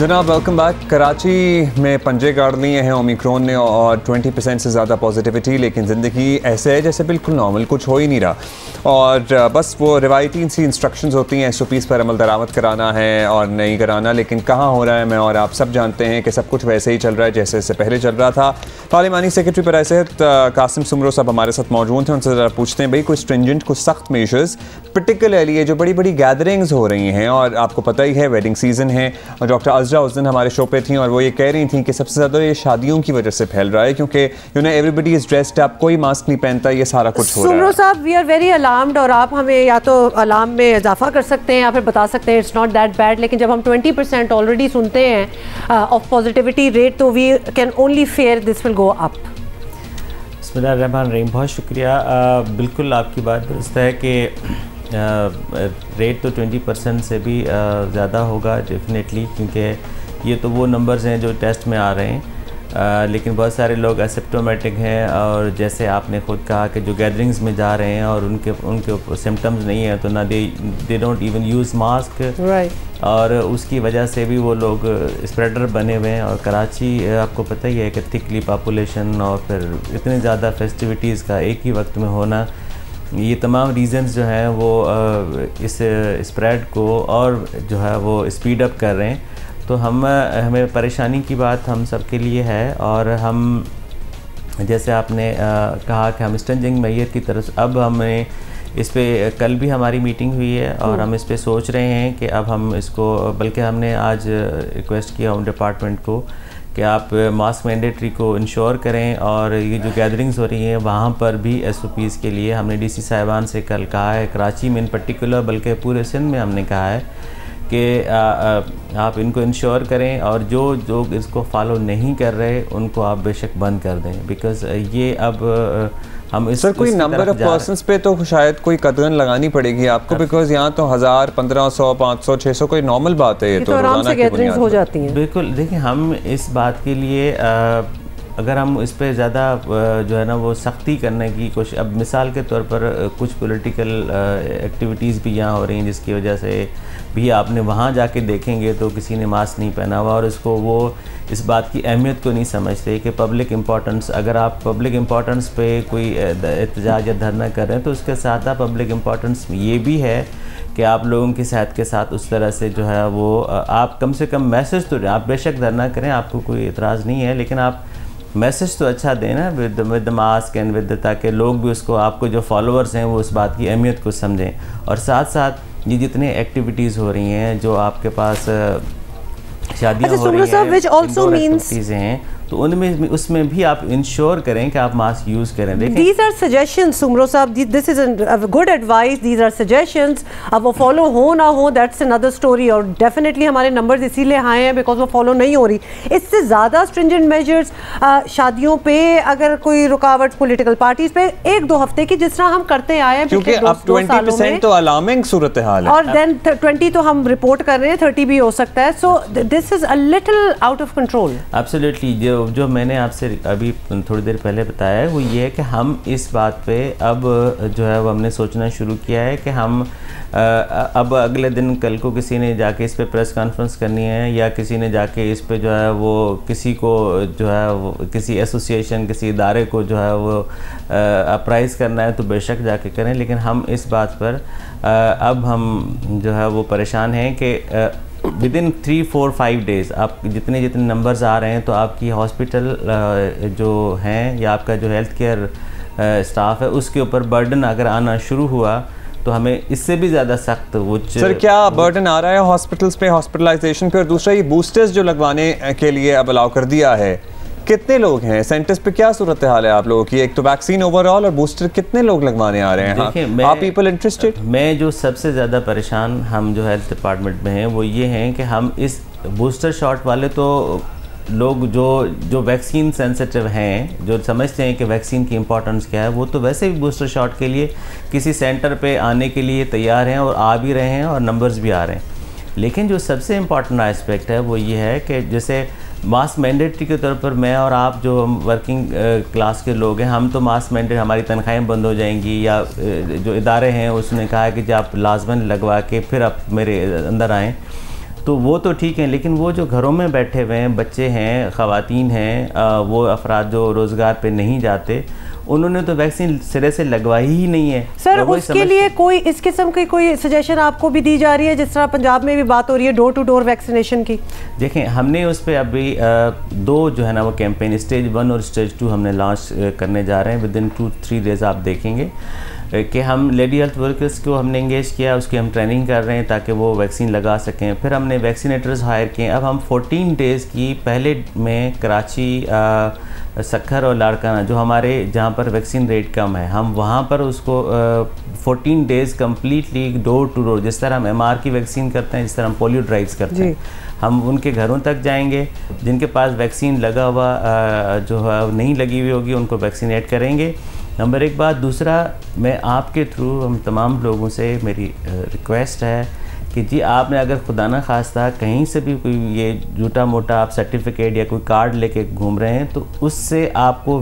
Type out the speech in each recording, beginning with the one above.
जनाब welcome back. Karachi में पंजे गाड़ लिए हैं ओमिक्रॉन ने और 20% से ज़्यादा पॉजिटिविटी, लेकिन ज़िंदगी ऐसे है जैसे बिल्कुल नॉर्मल, कुछ हो ही नहीं रहा। और बस वो रिवायती सी इंस्ट्रक्शंस होती हैं, SOPs पर अमल दरामद कराना है और नहीं कराना, लेकिन कहाँ हो रहा है। मैं और आप सब जानते हैं कि सब कुछ वैसे ही चल रहा है जैसे इससे पहले चल रहा था। पार्लिमानी सेक्रेटरी बराए सेहत कासिम सुमरो साहब हमारे साथ मौजूद हैं। उनसे ज़रा पूछते हैं भाई कोई स्ट्रिंजेंट, कुछ सख्त मेजर्स, पर्टिकुलरली ये जो बड़ी बड़ी गैदरिंग्स हो रही हैं, और आपको पता ही है वेडिंग सीज़न है, और डॉक्टर अज़रा उस दिन हमारे शो पे थी और वो ये कह रही थी कि सबसे ज़्यादा ये शादियों की वजह से फैल रहा है, क्योंकि एवरीबडी इज़ ड्रेस्ड अप, कोई मास्क नहीं पहनता, ये सारा कुछ हो रहा है। सुमरो साहब, वी आर वेरी अलार्म्ड, और आप हमें या तो अलार्म में इजाफा कर सकते हैं या फिर बता सकते हैं इट्स नॉट दैट बैड, लेकिन जब हम 20% ऑलरेडी सुनते हैं ऑफ पॉजिटिविटी रेट, तो we can only fear this will go up. बिस्मिल्लाहिर्रहमानिर्रहीम, बहुत शुक्रिया। बिल्कुल आपकी बात दुरुस्त है कि रेट तो 20% से भी ज़्यादा होगा डेफिनेटली, क्योंकि ये तो वो नंबर्स हैं जो टेस्ट में आ रहे हैं। लेकिन बहुत सारे लोग एसिम्प्टोमेटिक हैं, और जैसे आपने ख़ुद कहा कि जो गैदरिंग्स में जा रहे हैं और उनके सिम्टम्स नहीं हैं, तो ना they don't even use mask, right, और उसकी वजह से भी वो लोग स्प्रेडर बने हुए हैं। और कराची आपको पता ही है कि थिकली पॉपुलेशन और फिर इतने ज़्यादा फेस्टिविटीज़ का एक ही वक्त में होना, ये तमाम रीज़न्स जो हैं वो इस स्प्रेड को और जो है वो स्पीड अप कर रहे हैं। तो हमें परेशानी की बात हम सब के लिए है, और हम जैसे आपने कहा कि हम स्ट्रिंजेंट मेजर की तरफ, अब हमें इस पे कल भी हमारी मीटिंग हुई है और हम इस पे सोच रहे हैं कि अब हम इसको, बल्कि हमने आज रिक्वेस्ट किया होम डिपार्टमेंट को कि आप मास्क मैंडेटरी को इंश्योर करें, और ये जो गैदरिंग्स हो रही हैं वहाँ पर भी SOPs के लिए हमने DC साहिबान से कल कहा है, कराची में इन पर्टिकुलर, बल्कि पूरे सिंध में हमने कहा है कि आप इनको इंश्योर करें, और जो लोग इसको फॉलो नहीं कर रहे उनको आप बेशक बंद कर दें, बिकॉज़ ये अब हम इस सर कोई नंबर ऑफ पर्सन्स पे तो शायद कोई कदगन लगानी पड़ेगी आपको, बिकॉज यहाँ तो 1000, 1500, 500, 600 कोई नॉर्मल बात है, ये तो आराम से गैदरिंग्स हो जाती हैं। बिल्कुल, देखिए हम इस बात के लिए अगर हम इस पे ज़्यादा जो है ना वो सख्ती करने की कोशिश, अब मिसाल के तौर पर कुछ पॉलिटिकल एक्टिविटीज़ भी यहाँ हो रही हैं, जिसकी वजह से भी आपने वहाँ जाके देखेंगे तो किसी ने मास्क नहीं पहना हुआ, और इसको वो इस बात की अहमियत को नहीं समझते कि पब्लिक इम्पोर्टेंस, अगर आप पब्लिक इम्पोर्टेंस पे कोई एहतजाज या धरना कर रहे हैं तो उसके साथ आप पब्लिक इम्पोर्टेंस ये भी है कि आप लोगों की सेहत के साथ उस तरह से जो है वो आप कम से कम मैसेज तो, आप बेशक धरना करें, आपको कोई एतराज़ नहीं है, लेकिन आप मैसेज तो अच्छा देना विद मास्क एंड विद, ताकि लोग भी उसको, आपको जो फॉलोअर्स हैं वो उस बात की अहमियत को समझें। और साथ साथ ये जितने एक्टिविटीज़ हो रही हैं, जो आपके पास शादियाँ हो रही हैं, इंडोर एक्टिविटीज़ हैं, तो उनमें उसमें भी आप इंश्योर करें कि आप मास्क यूज़ करें। देखें, दीज आर सजेशंस सुमरो साहब, this is good advice, these are suggestions. अब वो फॉलो हो ना हो दैट्स अनदर स्टोरी, और डेफिनेटली हमारे नंबर्स इसीलिए हाई हैं बिकॉज वो फॉलो नहीं हो रही। इससे ज़्यादा स्ट्रिंजेंट मेजर्स शादियों पे अगर कोई रुकावट पॉलिटिकल पार्टीज पे 1-2 हफ्ते की, जिस तरह हम करते आए हैं, क्योंकि अब 20% तो अलार्मिंग सूरत हाल है, और देन 20 तो हम रिपोर्ट कर रहे हैं, 30 भी हो सकता है। So this is a little out of control. Absolutely, जो मैंने आपसे अभी थोड़ी देर पहले बताया है वो ये है कि हम इस बात पे अब जो है वो हमने सोचना शुरू किया है कि हम अब अगले दिन, कल को किसी ने जाके इस पे प्रेस कॉन्फ्रेंस करनी है, या किसी ने जाके इस पे जो है वो किसी को जो है वो किसी एसोसिएशन, किसी इदारे को जो है वो अप्राइज़ करना है, तो बेशक जाके करें। लेकिन हम इस बात पर अब हम जो है वो परेशान हैं कि विद इन 3-4-5 डेज़ आप जितने नंबर्स आ रहे हैं, तो आपकी हॉस्पिटल जो हैं या आपका जो हेल्थ केयर स्टाफ है, उसके ऊपर बर्डन अगर आना शुरू हुआ तो हमें इससे भी ज़्यादा सख्त वो। सर क्या बर्डन आ रहा है हॉस्पिटल्स पे, हॉस्पिटलाइजेशन पे? और दूसरा ये बूस्टर्स जो लगवाने के लिए अब अलाउ कर दिया है, कितने लोग हैं सेंटर्स पे, क्या सूरत हाल है आप लोगों की? एक तो वैक्सीन ओवरऑल, और बूस्टर कितने लोग लगवाने आ रहे हैं? देखिए, आप पीपल इंटरेस्टेड? मैं जो सबसे ज़्यादा परेशान हम जो हेल्थ डिपार्टमेंट में हैं वो ये हैं कि हम इस बूस्टर शॉट वाले, तो लोग जो वैक्सीन सेंसिटिव हैं, जो समझते हैं कि वैक्सीन की इंपॉर्टेंस क्या है, वो तो वैसे भी बूस्टर शॉट के लिए किसी सेंटर पे आने के लिए तैयार हैं, और आ भी रहे हैं, और नंबर्स भी आ रहे हैं। लेकिन जो सबसे इम्पॉर्टेंट एस्पेक्ट है वो ये है कि जैसे मास्क मैंडेटरी के तौर पर मैं और आप जो वर्किंग क्लास के लोग हैं, हम तो मास्क मैंडेटरी, हमारी तनख्वाहें बंद हो जाएंगी, या जो इदारे हैं उसने कहा है कि जब आप लाजमन लगवा के फिर आप मेरे अंदर आएँ, तो वो तो ठीक है, लेकिन वो जो घरों में बैठे हुए हैं बच्चे हैं, ख़वातीन हैं, वो अफराद जो रोज़गार पे नहीं जाते, उन्होंने तो वैक्सीन सिरे से लगवाई ही नहीं है। सर उसके लिए कोई इस किस्म की कोई सजेशन आपको भी दी जा रही है, जिस तरह पंजाब में भी बात हो रही है डोर टू डोर वैक्सीनेशन की? देखें, हमने उस पर अभी 2 जो है ना वो कैंपेन स्टेज 1 और स्टेज 2 हमने लॉन्च करने जा रहे हैं। विद इन 2-3 डेज़ आप देखेंगे कि हम लेडी हेल्थ वर्कर्स को हमने इंगेज किया, उसकी हम ट्रेनिंग कर रहे हैं ताकि वो वैक्सीन लगा सकें। फिर हमने वैक्सीनेटर्स हायर किए। अब हम 14 डेज़ की पहले में कराची, सक्खर और लाड़काना जो हमारे जहाँ पर वैक्सीन रेट कम है, हम वहाँ पर उसको 14 days completely door to door, जिस तरह हम MR की वैक्सीन करते हैं, जिस तरह हम पोलियो ड्राइव्स करते हैं, हम उनके घरों तक जाएंगे। जिनके पास वैक्सीन लगा हुआ जो है नहीं लगी हुई होगी उनको वैक्सीनेट करेंगे। नंबर 1 बात। दूसरा, मैं आपके थ्रू हम तमाम लोगों से मेरी रिक्वेस्ट है कि जी आपने अगर खुदा न खास्ता कहीं से भी कोई ये झूठा मोटा आप सर्टिफिकेट या कोई कार्ड लेके घूम रहे हैं, तो उससे आपको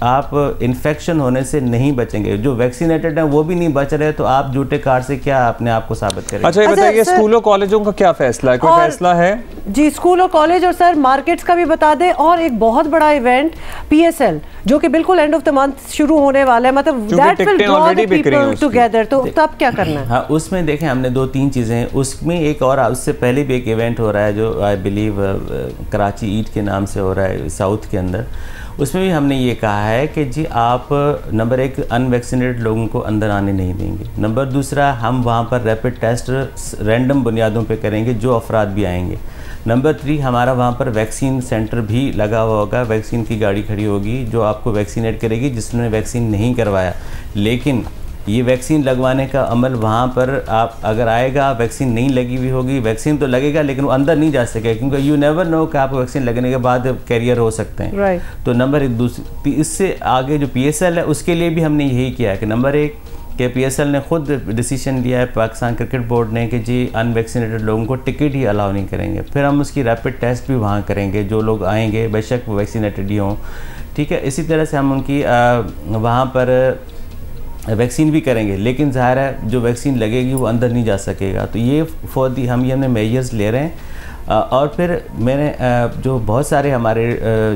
आप इन्फेक्शन होने से नहीं बचेंगे। जो वैक्सीनेटेड हैं वो भी नहीं बच रहे, तो आप झूठे कार्ड से क्या अपने आप को साबित करेंगे? अच्छा, ये बताइए स्कूलों कॉलेजों का क्या फैसला है? कोई फैसला है? जी, स्कूल और कॉलेज और सर मार्केट्स का भी बता दें। और एक बहुत बड़ा इवेंट PSL जो कि बिल्कुल एंड ऑफ द मंथ शुरू होने वाला है, मतलब that will draw the people together, तो तब क्या करना है? हाँ, उसमें देखें हमने 2-3 चीज़ें हैं। उसमें एक और उससे पहले भी एक इवेंट हो रहा है जो आई बिलीव कराची ईद के नाम से हो रहा है साउथ के अंदर। उसमें भी हमने ये कहा है कि जी आप नंबर 1 अनवैक्सीनेटेड लोगों को अंदर आने नहीं देंगे। नंबर 2 हम वहाँ पर रैपिड टेस्ट रैंडम बुनियादों पे करेंगे जो अफराद भी आएंगे। नंबर 3 हमारा वहाँ पर वैक्सीन सेंटर भी लगा हुआ होगा, वैक्सीन की गाड़ी खड़ी होगी जो आपको वैक्सीनेट करेगी जिसने वैक्सीन नहीं करवाया। लेकिन ये वैक्सीन लगवाने का अमल वहाँ पर आप अगर आएगा, वैक्सीन नहीं लगी हुई होगी, वैक्सीन तो लगेगा लेकिन वो अंदर नहीं जा सकेगा, क्योंकि यू नेवर नो कि आपको वैक्सीन लगने के बाद कैरियर हो सकते हैं। तो नंबर 1 इससे आगे जो PSL है उसके लिए भी हमने यही किया है कि नंबर 1 कि PSL ने खुद डिसीजन लिया है, पाकिस्तान क्रिकेट बोर्ड ने, कि जी अनवैक्सीनेटेड लोगों को टिकट ही अलाउ नहीं करेंगे। फिर हम उसकी रैपिड टेस्ट भी वहाँ करेंगे, जो लोग आएंगे बेशक वो वैक्सीनेटेड ही हों, ठीक है। इसी तरह से हम उनकी वहाँ पर वैक्सीन भी करेंगे, लेकिन ज़ाहिर है जो वैक्सीन लगेगी वो अंदर नहीं जा सकेगा। तो ये हम ये मेजर्स ले रहे हैं। और फिर मैंने जो बहुत सारे हमारे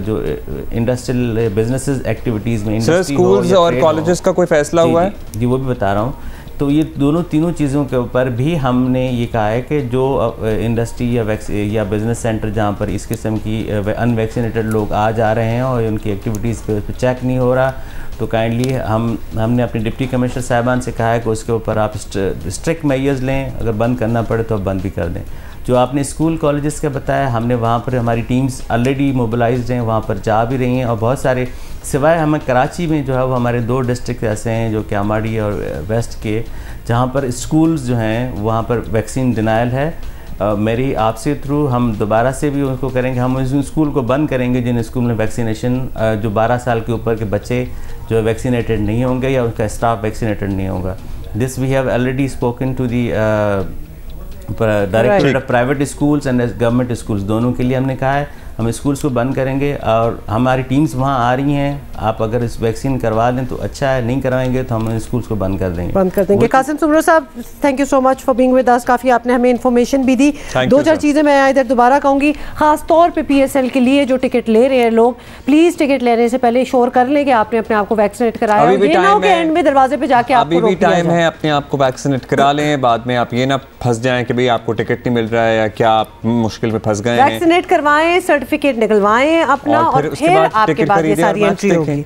जो इंडस्ट्रियल बिजनेसेस एक्टिविटीज़ में स्कूल्स और कॉलेजेस का कोई फैसला हुआ है? जी वो भी बता रहा हूँ। तो ये तीनों चीज़ों के ऊपर भी हमने ये कहा है कि जो इंडस्ट्री या बिज़नेस सेंटर जहाँ पर इस किस्म की अनवैक्सीनेटेड लोग आ जा रहे हैं और उनकी एक्टिविटीज़ पे चेक नहीं हो रहा, तो काइंडली हमने अपने डिप्टी कमिश्नर साहिबान से कहा है कि उसके ऊपर आप स्ट्रिक्ट मेजर्स लें, अगर बंद करना पड़े तो आप बंद भी कर दें। जो आपने स्कूल कॉलेजेस का बताया, हमने वहाँ पर हमारी टीम्स ऑलरेडी मोबिलाइज्ड हैं, वहाँ पर जा भी रही हैं। और बहुत सारे सिवाय हमें कराची में जो है वो हमारे 2 डिस्ट्रिक्ट ऐसे हैं जो कि आमाड़ी और वेस्ट के, जहाँ पर स्कूल्स जो हैं वहाँ पर वैक्सीन डिनाइल है। मेरी आपसे थ्रू हम दोबारा से भी उनको करेंगे, हम उस स्कूल को बंद करेंगे जिन स्कूल में वैक्सीनेशन जो 12 साल के ऊपर के बच्चे जो वैक्सीनेटेड नहीं होंगे या उनका स्टाफ वैक्सीनेटेड नहीं होगा। This we have already spoken to the director of private schools and government schools, दोनों के लिए हमने कहा है हम स्कूल्स को बंद करेंगे। और हमारी टीम्स वहाँ आ रही हैं, आप अगर इस वैक्सीन करवा दें तो अच्छा है, नहीं करवाएंगे तो हम स्कूल्स को बंद कर देंगे। कासिम सुमरो साहब, thank you so much for being with us. काफ़ी आपने हमें इन्फॉर्मेशन भी दी। 2-4 चीज़ें मैं इधर दोबारा कहूँगी, ख़ास तौर पे PSL के लिए जो टिकट ले रहे हैं लोग, प्लीज़ टिकट लेने से पहले श्योर कर लें कि आपने अपने आप को वैक्सीनेट कराया। ये ना हो कि एंड में दरवाजे पे जाके आपको अभी भी टाइम है, अपने आप को वैक्सीनेट करा लें, बाद में आप ये ना फंस जाएं कि भाई आपको टिकट नहीं मिल रहा है या क्या आप मुश्किल में फंस गए हैं। वैक्सीनेट करवाएं, सर्टिफिकेट निकलवाएं अपना, और फिर आपके पास ये सारी एंट्री होगी।